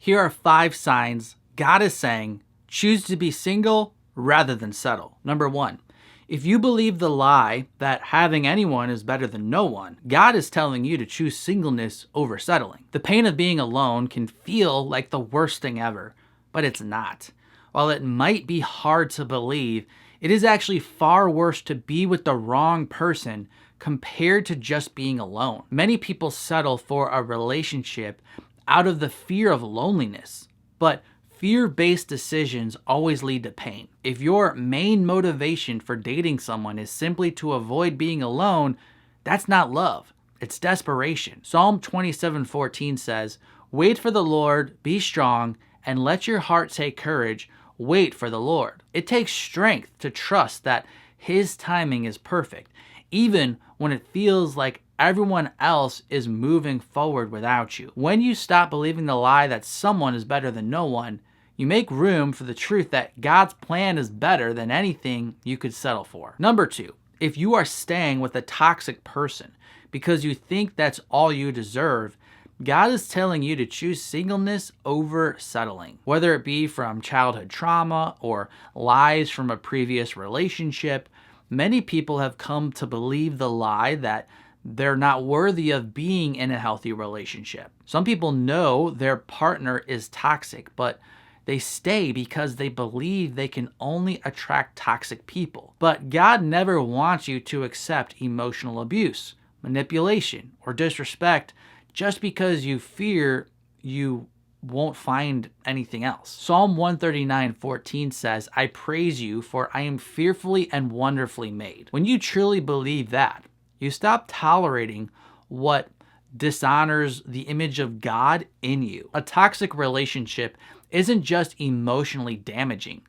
Here are 5 signs God is saying, choose to be single rather than settle. Number 1, if you believe the lie that having anyone is better than no one, God is telling you to choose singleness over settling. The pain of being alone can feel like the worst thing ever, but it's not. While it might be hard to believe, it is actually far worse to be with the wrong person compared to just being alone. Many people settle for a relationship out of the fear of loneliness, but fear-based decisions always lead to pain. If your main motivation for dating someone is simply to avoid being alone, that's not love, it's desperation. Psalm 27:14 says, "Wait for the Lord, be strong, and let your heart take courage. Wait for the Lord." It takes strength to trust that His timing is perfect, even when it feels like everyone else is moving forward without you. When you stop believing the lie that someone is better than no one, you make room for the truth that God's plan is better than anything you could settle for. Number 2, if you are staying with a toxic person because you think that's all you deserve, God is telling you to choose singleness over settling. Whether it be from childhood trauma or lies from a previous relationship, many people have come to believe the lie that they're not worthy of being in a healthy relationship. Some people know their partner is toxic, but they stay because they believe they can only attract toxic people. But God never wants you to accept emotional abuse, manipulation, or disrespect just because you fear you won't find anything else. Psalm 139:14 says, "I praise you, for I am fearfully and wonderfully made." When you truly believe that, you stop tolerating what dishonors the image of God in you. A toxic relationship isn't just emotionally damaging.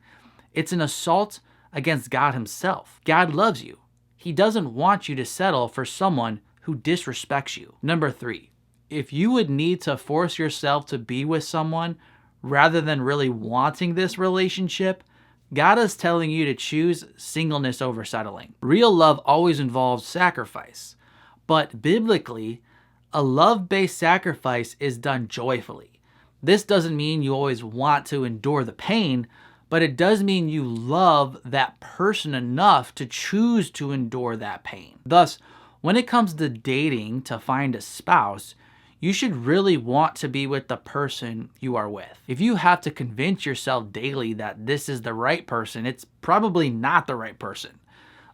It's an assault against God Himself. God loves you. He doesn't want you to settle for someone who disrespects you. Number 3, if you would need to force yourself to be with someone rather than really wanting this relationship, God is telling you to choose singleness over settling. Real love always involves sacrifice, but biblically, a love-based sacrifice is done joyfully. This doesn't mean you always want to endure the pain, but it does mean you love that person enough to choose to endure that pain. Thus, when it comes to dating to find a spouse, you should really want to be with the person you are with. If you have to convince yourself daily that this is the right person, it's probably not the right person.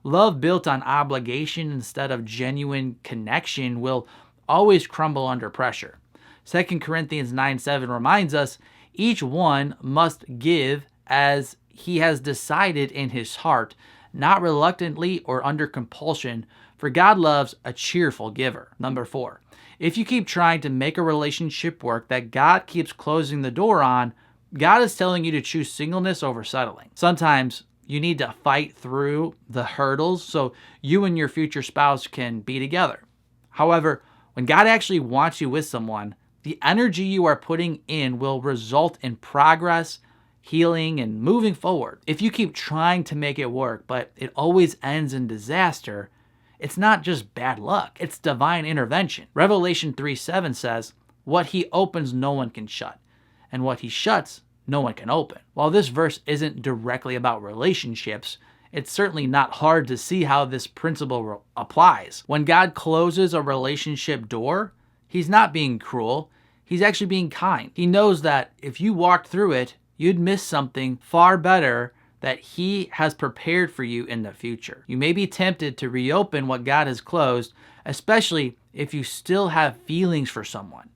Love built on obligation instead of genuine connection will always crumble under pressure. 2 Corinthians 9:7 reminds us, each one must give as he has decided in his heart, not reluctantly or under compulsion, for God loves a cheerful giver. Number 4, if you keep trying to make a relationship work that God keeps closing the door on, God is telling you to choose singleness over settling. Sometimes you need to fight through the hurdles so you and your future spouse can be together. However, when God actually wants you with someone, the energy you are putting in will result in progress, healing, and moving forward. If you keep trying to make it work, but it always ends in disaster, it's not just bad luck, it's divine intervention. Revelation 3:7 says, "What He opens, no one can shut, and what He shuts, no one can open." While this verse isn't directly about relationships, it's certainly not hard to see how this principle applies. When God closes a relationship door, He's not being cruel, He's actually being kind. He knows that if you walked through it, you'd miss something far better that He has prepared for you in the future. You may be tempted to reopen what God has closed, especially if you still have feelings for someone.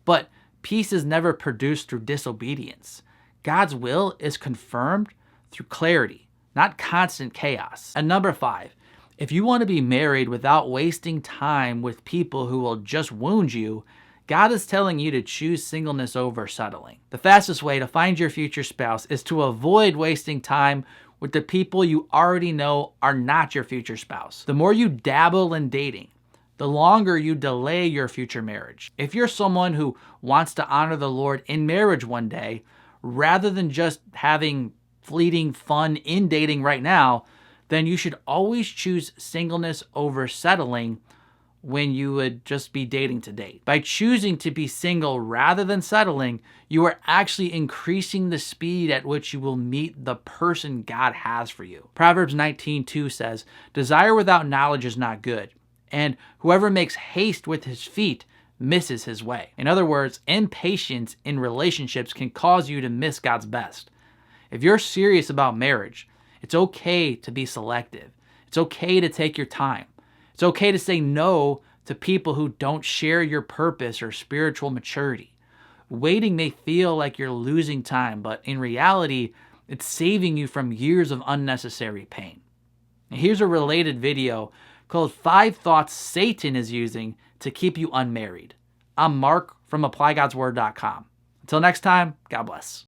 But peace is never produced through disobedience. God's will is confirmed through clarity, not constant chaos. And number 5, if you want to be married without wasting time with people who will just wound you, God is telling you to choose singleness over settling. The fastest way to find your future spouse is to avoid wasting time with the people you already know are not your future spouse. The more you dabble in dating, the longer you delay your future marriage. If you're someone who wants to honor the Lord in marriage one day, rather than just having fleeting fun in dating right now, then you should always choose singleness over settling when you would just be dating to date. By choosing to be single rather than settling, you are actually increasing the speed at which you will meet the person God has for you. Proverbs 19:2 says, "Desire without knowledge is not good, and whoever makes haste with his feet misses his way." In other words, impatience in relationships can cause you to miss God's best. If you're serious about marriage, it's okay to be selective. It's okay to take your time. It's okay to say no to people who don't share your purpose or spiritual maturity. Waiting may feel like you're losing time, but in reality, it's saving you from years of unnecessary pain. And here's a related video called 5 Thoughts Satan is Using to Keep You Unmarried. I'm Mark from ApplyGodsWord.com. Until next time, God bless.